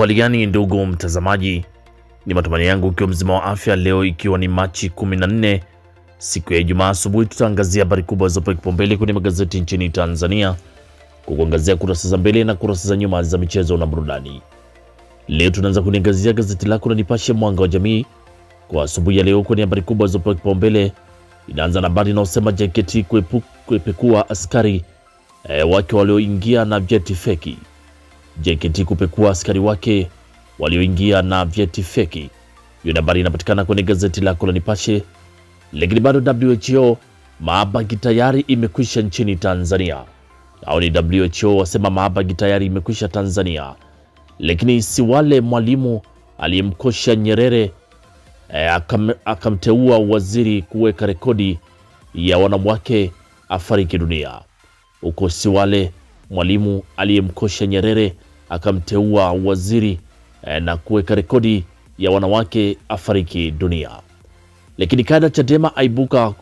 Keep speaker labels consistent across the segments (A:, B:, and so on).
A: Hali gani ndugu mtazamaji, ni matumaini yangu ukiwa mzima wa afya. Leo ikiwa ni Machi 14 siku ya Ijumaa asubuhi, tutaangazia habari kubwa zilizopewa kipaumbele kwenye magazeti nchini Tanzania, kukuangazia kurasa za mbele na kurasa za nyuma za michezo na burudani. Leo tunaanza kuangazia gazeti lako la Nipashe Mwanga wa Jamii kwa asubuhi ya leo kwenye habari kubwa zilizopewa kipaumbele. Inaanza na habari inayosema JKT kuepekua askari wake walioingia na vyeti feki. JKT kupekua askari wake walioingia na vyeti feki. Hiyo habari inapatikana kwenye gazeti lako la Nipashe. Lakini bado WHO maabagi tayari imekwisha nchini Tanzania. Hao ni WHO wasema maabagi tayari imekwisha Tanzania. Lakini si wale mwalimu aliyemkosha Nyerere akamteua waziri kuweka rekodi ya wanawake afariki dunia. Huko si wale mwalimu aliyemkosha Nyerere akamteua waziri na kuweka rekodi ya wanawake afariki dunia. Lakini kada Chadema aibuka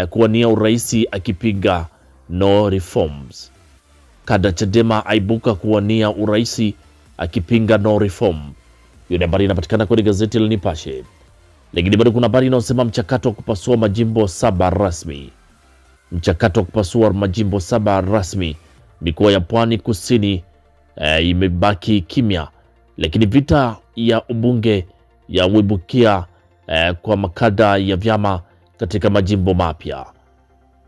A: kuwania uraisi akipiga no reforms. Kada Chadema aibuka kuwania uraisi akipinga no reform. Hiyo habari inapatikana kwenye gazeti la Nipashe. Lakini bado kuna habari inayosema mchakato wa kupasua majimbo 7 rasmi. Mchakato wa kupasua majimbo 7 rasmi. Mikoa ya Pwani Kusini imebaki kimya. Lakini vita ya ubunge ya wibukia kwa makada ya vyama katika majimbo mapya.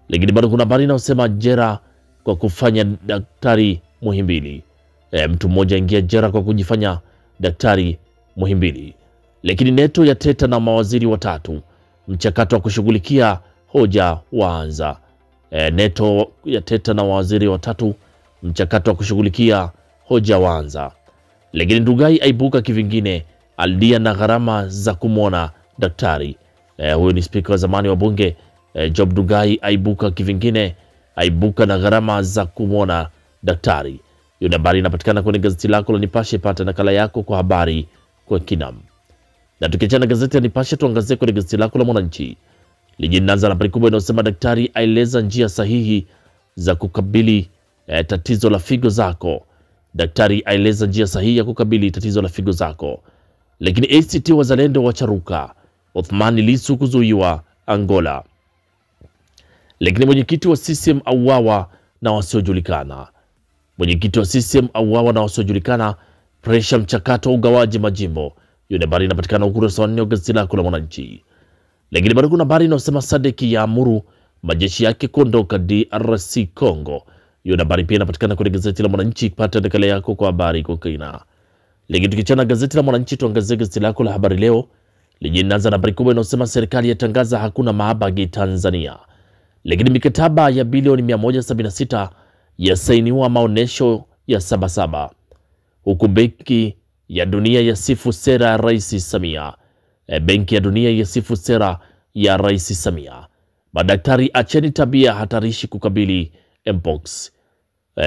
A: Lakini bado kuna habari inayosema jera kwa kufanya daktari Muhimbili. Mtu mmoja ingia jera kwa kujifanya daktari Muhimbili. Lakini Neto ya teta na mawaziri watatu. Mchakato wa kushughulikia hoja waanza. Neto ya teta na mawaziri watatu. Mchakato wa kushughulikia hoja waanza. Lakini Ndugai aibuka kivingine aldia na gharama za kumwona daktari. Huyo ni spika wa zamani wa bunge Job Ndugai aibuka kivingine, aibuka na gharama za kumwona daktari. Hiyo habari inapatikana kwenye gazeti lako la Nipashe. Pata nakala yako kwa habari kwa kinam. Na tukiachana gazeti la Nipashe, tuangazie kwenye gazeti lako la Mwananchi. Linaanza na habari kubwa inayosema daktari aeleza njia sahihi za kukabili tatizo la figo zako. Daktari aeleza njia sahihi ya kukabili tatizo la figo zako. Lakini ACT Wazalendo wacharuka. Othmani Lissu kuzuiwa Angola. Lakini mwenyekiti wa CCM auawa na wasiojulikana. Mwenyekiti wa CCM auawa na wasiojulikana. Presha mchakato ugawaji majimbo. Hiyo habari inapatikana ukurasa wa 4 wa gazeti lako la Mwananchi. Lakini bado kuna habari inayosema SADC yaamuru majeshi yake kuondoka DRC Congo. Hiyo habari pia inapatikana kwenye gazeti la Mwananchi. Pata nakala yako kwa habari kwa kina. Lakini tukichana gazeti la Mwananchi, tuangazie gazeti lako la Habari Leo. Linaanza na habari kubwa inayosema serikali yatangaza hakuna maabagi Tanzania. Lakini mikataba ya bilioni 176 yasainiwa maonesho ya Sabasaba. Huku Benki ya Dunia yasifu sera ya Rais Samia. Benki ya Dunia yasifu sera ya Rais Samia. Madaktari acheni tabia hatarishi kukabili Mpox.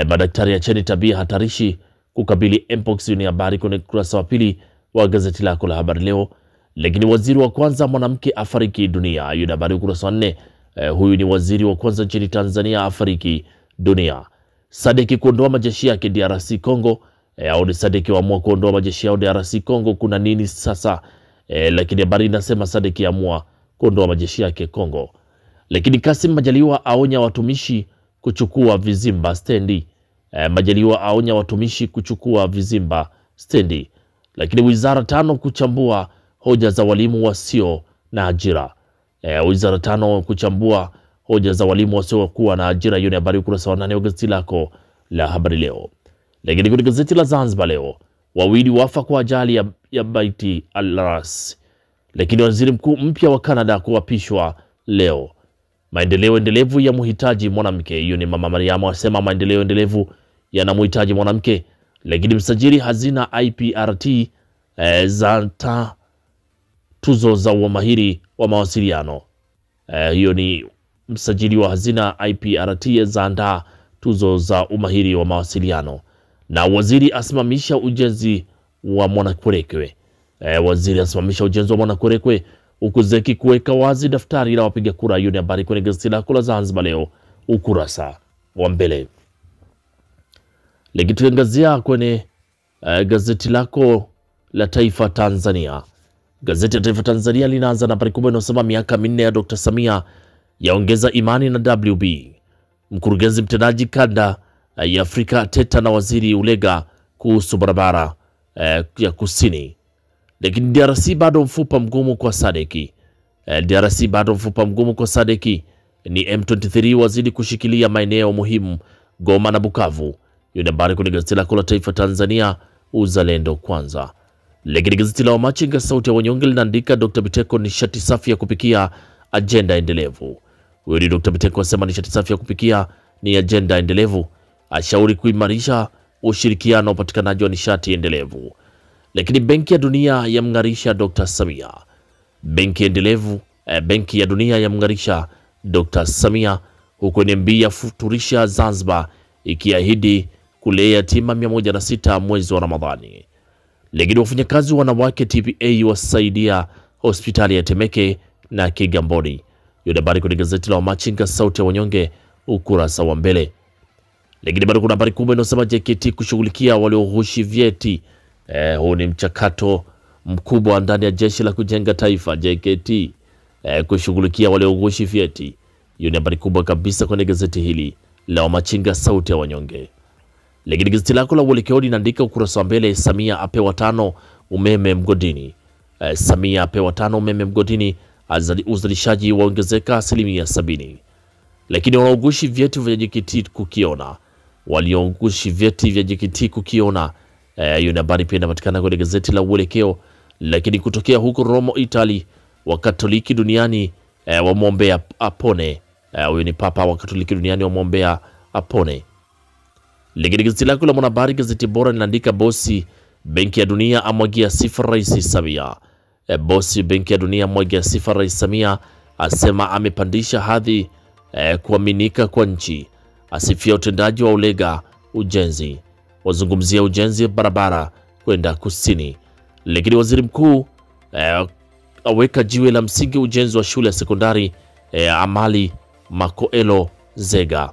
A: Madaktari acheni tabia hatarishi kukabili Mpox. Ni habari kwenye kurasa wa pili wa gazeti lako la Habari Leo. Lakini waziri wa kwanza mwanamke afariki dunia. Hiyo ni habari ukurasa wa 4. Huyu ni waziri wa kwanza nchini Tanzania afariki dunia. SADC kuondoa majeshi yake DRC Congo. Au ni SADC waamua kuondoa majeshi yao DRC Congo. Kuna nini sasa? Lakini habari inasema SADC yaamua kuondoa majeshi yake Congo. Lakini Kassim Majaliwa aonya watumishi kuchukua vizimba stendi. Majaliwa aonya watumishi kuchukua vizimba stendi. Lakini wizara 5 kuchambua hoja za walimu wasio na ajira. Wizara 5 kuchambua hoja za walimu wasio kuwa na ajira. Hiyo ni habari ukurasa wa 8 wa gazeti lako la Habari Leo. Lakini kwenye gazeti la Zanzibar Leo, wawili wafa kwa ajali ya Baiti Al-Ras. Lakini waziri mkuu mpya wa Canada kuapishwa leo. Maendeleo endelevu ya muhitaji mwanamke. Hiyo ni Mama Mariamu asema maendeleo endelevu yanamhitaji mwanamke. Lakini msajili hazina IPRT za tuzo za umahiri wa mawasiliano. Hiyo ni msajili wa hazina IPRT za tuzo za umahiri wa mawasiliano. Na waziri asimamisha ujenzi wa Mwanakwerekwe. Waziri asimamisha ujenzi wa Mwanakwerekwe, huku Zeki kuweka wazi daftari la wapiga kura. Hiyo ni habari kwenye gazeti lako la Zanzibar Leo ukurasa wa mbele. Lakini tukiangazia kwenye Gazeti lako la Taifa Tanzania. Gazeti la Taifa Tanzania linaanza na habari kubwa inayosema miaka minne ya Dr. Samia yaongeza imani na WB. Mkurugenzi mtendaji kanda ya Afrika teta na waziri Ulega kuhusu barabara ya kusini. Lakini DRC bado mfupa mgumu kwa Sadeki. DRC bado mfupa mgumu kwa Sadeki. Ni M23 wazidi kushikilia maeneo muhimu Goma na Bukavu. Hiyo ni habari kwenye gazeti lako la Taifa Tanzania, uzalendo kwanza. Lakini gazeti la Wamachinga sauti ya wanyonge linaandika Dr. Biteko nishati safi ya kupikia agenda endelevu. Huyo ni Dr. Biteko asema nishati safi ya kupikia ni agenda endelevu. Ashauri kuimarisha ushirikiano upatikanaji wa nishati endelevu. Lakini Benki ya Dunia yamngarisha Dr. Samia. Benki ya Dunia yamngarisha Dr. Samia, huko NMB yafuturisha Zanzibar ikiahidi kulea yatima 106 mwezi wa Ramadhani. Lakini wafanyakazi wanawake TPA wasaidia hospitali ya Temeke na Kigamboni. Hiyo ni habari kwenye gazeti la Wamachinga sauti ya wanyonge ukurasa wa mbele. Lakini bado kuna habari kubwa inayosema JKT kushughulikia walioghushi vyeti. Huu ni mchakato mkubwa ndani ya jeshi la kujenga taifa JKT, kushughulikia walioghushi vyeti. Hiyo ni habari kubwa kabisa kwenye gazeti hili la Wamachinga sauti ya wanyonge. Lakini gazeti lako la Uelekeo linaandika ukurasa wa mbele, Samia apewa 5 umeme mgodini. Samia apewa 5 umeme mgodini, uzalishaji waongezeka 70%. Lakini wanaogushi vyeti vya JKT kukiona. Waliogushi vyeti vya JKT kukiona. Hiyo ni habari pia inapatikana kwenye gazeti la Uelekeo. Lakini kutokea huko Roma, Italy, Wakatoliki duniani wamwombea apone. Huyo ni Papa wa Katoliki duniani wamwombea apone. Lakini gazeti lako la Mwanahabari, gazeti bora, linaandika bosi Benki ya Dunia amwagia sifa Rais Samia. Bosi Benki ya Dunia amwagia sifa Rais Samia, asema amepandisha hadhi kuaminika kwa nchi. Asifia utendaji wa Ulega ujenzi. Wazungumzia ujenzi barabara kwenda kusini. Lakini waziri mkuu aweka jiwe la msingi ujenzi wa shule ya sekondari Amali Makoelo Zega.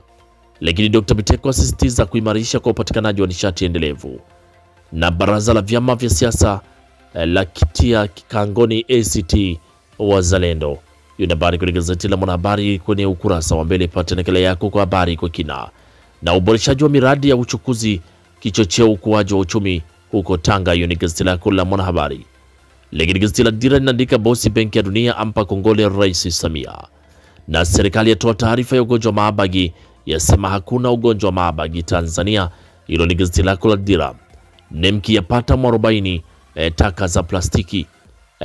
A: Lakini Dr. Biteko asisitiza kuimarisha kwa upatikanaji wa nishati endelevu. Na baraza la vyama vya siasa la kitia kikangoni ACT Wazalendo. Hiyo ni habari kwenye gazeti la Mwanahabari kwenye ukurasa wa mbele. Pata nakala yako kwa habari kwa kina. Na uboreshaji wa miradi ya uchukuzi kichocheo ukuaji wa uchumi huko Tanga. Hiyo ni gazeti lako la Mwanahabari. Lakini gazeti la Dira linaandika bosi Benki ya Dunia ampa kongole Rais Samia. Na serikali yatoa taarifa ya ugonjwa wa maabagi, yasema hakuna ugonjwa wa maabagi Tanzania. Hilo ni gazeti lako la Dira. Nemki yapata 40 taka za plastiki.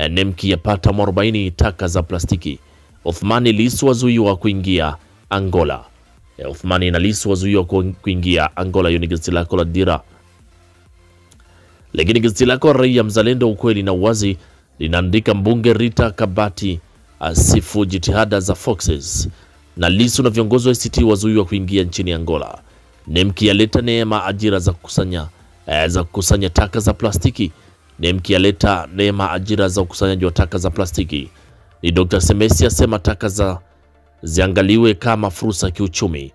A: Nemki yapata 40 taka za plastiki. Othmani Lissu wazuiwa kuingia Angola. Othmani na Lissu wazuiwa kuingia Angola. Hiyo ni gazeti lako la Dira. Lakini gazeti lako Raia Mzalendo ukweli na uwazi linaandika mbunge Rita Kabati asifu jitihada za Foxes. Na Lissu na viongozi wa ACT wazuiwa kuingia nchini Angola. Nemki yaleta neema ajira za kukusanya taka za plastiki. Nemki yaleta neema ajira za ukusanyaji wa taka za plastiki. Ni Dr. Semesi asema taka ziangaliwe kama fursa kiuchumi.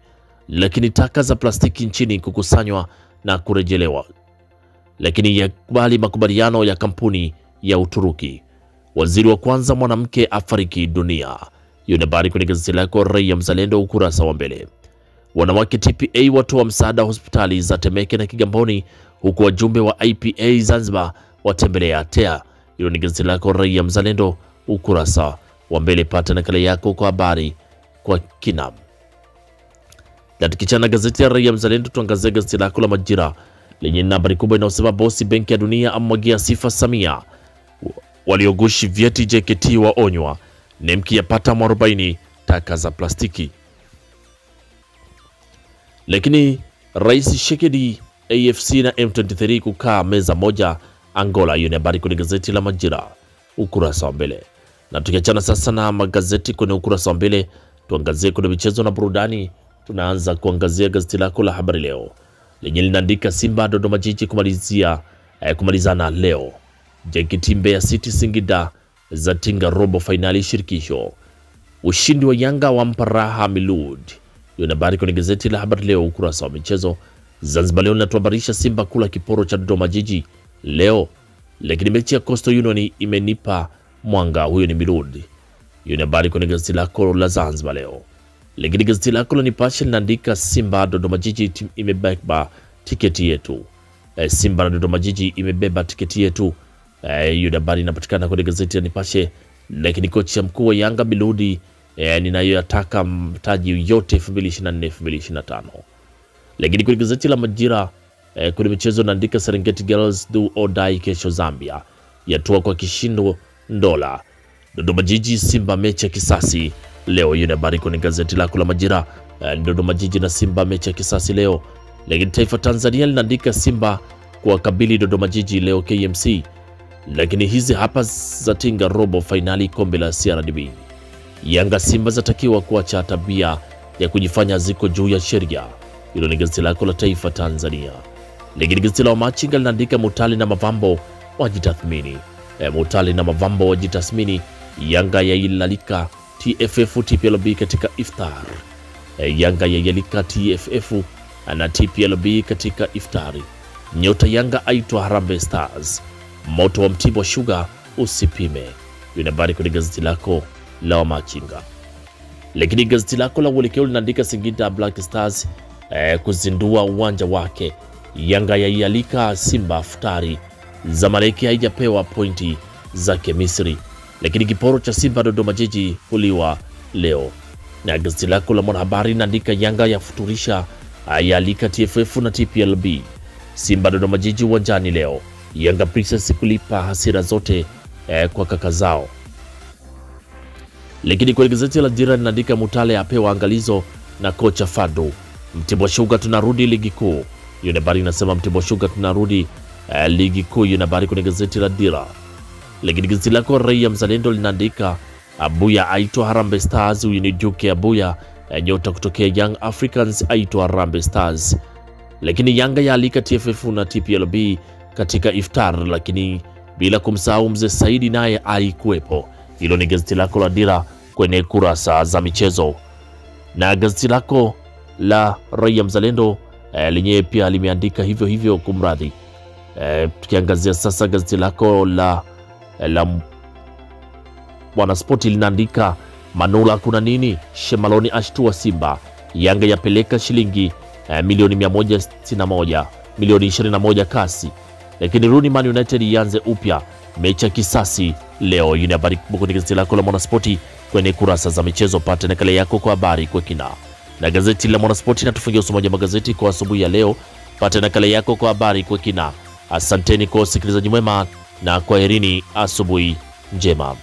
A: Lakini taka za plastiki nchini kukusanywa na kurejelewa. Lakini yakubali makubaliano ya kampuni ya Uturuki. Waziri wa kwanza mwanamke afariki dunia. Hiyo ni habari kwenye gazeti lako Raia Mzalendo ukurasa wa mbele. Wanawake TPA watoa msaada hospitali za Temeke na Kigamboni, huku wajumbe wa IPA Zanzibar watembelea TEA. Hiyo ni gazeti lako Raia Mzalendo ukurasa wa mbele. Pata nakala yako kwa habari kwa kina. Na tukichana gazeti ya Raia Mzalendo, tuangazie gazeti lako la Majira lenye habari kubwa inayosema bosi Benki ya Dunia amwagia sifa Samia. Waliogushi vyeti JKT waonywa. Nemki yapata 40 taka za plastiki. Lakini Rais Tshisekedi AFC na M23 kukaa meza moja Angola. Hiyo ni habari kwenye gazeti la Majira ukurasa wa mbele. Na tukiachana sasa na magazeti kwenye ukurasa wa mbele, tuangazie kwenye michezo na burudani. Tunaanza kuangazia gazeti lako la Habari Leo lenye linaandika Simba Dodoma Jiji kumalizana leo. JKT Mbeya City Singida zatinga robo finali shirikisho. Ushindi wa Yanga wampa raha Milud. Hiyo ni habari kwenye gazeti la Habari Leo ukurasa wa michezo. Zanzibar Leo linatuhabarisha Simba kula kiporo cha Dodoma Jiji leo, lakini mechi ya Coastal Union imenipa mwanga. Huyo ni Miludi. Hiyo ni habari kwenye gazeti lako la Zanzibar Leo. Lakini gazeti lako la Nipashe linaandika Simba Dodoma Jiji imebeba tiketi yetu. Simba na Dodoma Jiji imebeba tiketi yetu. Hiyo ni habari inapatikana kwenye gazeti la Nipashe. Lakini kocha mkuu wa Yanga Miludi ninayoyataka mtaji yote 2024-2025. Lakini kwenye gazeti la Majira kwenye michezo naandika Serengeti Girls do or die kesho Zambia yatua kwa kishindo Ndola. Dodoma Jiji Simba mechi ya kisasi leo. Hiyo ni habari kwenye gazeti lako la Majira. Dodoma Jiji na Simba mechi ya kisasi leo. Lakini Taifa Tanzania linaandika Simba kuwakabili Dodoma Jiji leo KMC. Lakini hizi hapa zatinga robo finali kombe la CRDB. Yanga Simba zatakiwa kuacha tabia ya kujifanya ziko juu ya sheria. Hilo ni gazeti lako la Taifa Tanzania. Lakini gazeti la Machinga linaandika Mutale na Mavambo wajitathmini. Mutale na Mavambo wajitathmini. Yanga yailalika TFF TPLB katika iftar. Yanga yailalika TFF na TPLB katika iftari. Nyota Yanga aitwa Harambee Stars. Moto wa Mtibwa Sugar usipime. Hiyo ni habari kwenye gazeti lako la Machinga. Lakini gazeti lako la Uelekeo linaandika Singida Black Stars kuzindua uwanja wake. Yanga yaialika Simba futari. Zamalek haijapewa pointi zake Misri. Lakini kiporo cha Simba Dodoma Jiji huliwa leo. Na gazeti lako la Mwanahabari linaandika Yanga yafuturisha yaalika TFF na TPLB. Simba Dodoma Jiji uwanjani leo. Yanga Princess kulipa hasira zote kwa kaka zao. Lakini kwenye gazeti la Dira linaandika Mutale apewa angalizo na kocha Fadu. Mtibwa Sugar tunarudi ligi kuu. Hiyo ni habari inasema Mtibwa Sugar tunarudi ligi kuu. Hiyo ni habari kwenye gazeti la Dira. Lakini gazeti lako Raia Mzalendo linaandika Abuya aitwa Harambee Stars. Huyu ni Duke Abuya nyota kutokea Young Africans aitwa Harambee Stars. Lakini Yanga yaalika TFF na TPLB katika iftar, lakini bila kumsahau mzee Saidi naye alikuwepo. Hilo ni gazeti lako la Dira kwenye kurasa za michezo. Na gazeti lako la Raia Mzalendo lenyewe pia limeandika hivyo hivyo, kumradhi. Tukiangazia sasa gazeti lako la Mwanaspoti linaandika Manula kuna nini? Shemaloni ashtua Simba. Yanga yapeleka shilingi milioni 161 milioni 21 kasi. Lakini Rooney Man United ianze upya mechi ya kisasi leo. Hii ni habari kwenye gazeti lako la Mwanaspoti kwenye kurasa za michezo. Pata nakala yako kwa habari kwa kina. Na gazeti la Mwanaspoti natufungia usomaji wa magazeti kwa asubuhi ya leo. Pata nakala yako kwa habari kwa kina. Asanteni kwa usikilizaji mwema na kwaherini, asubuhi njema.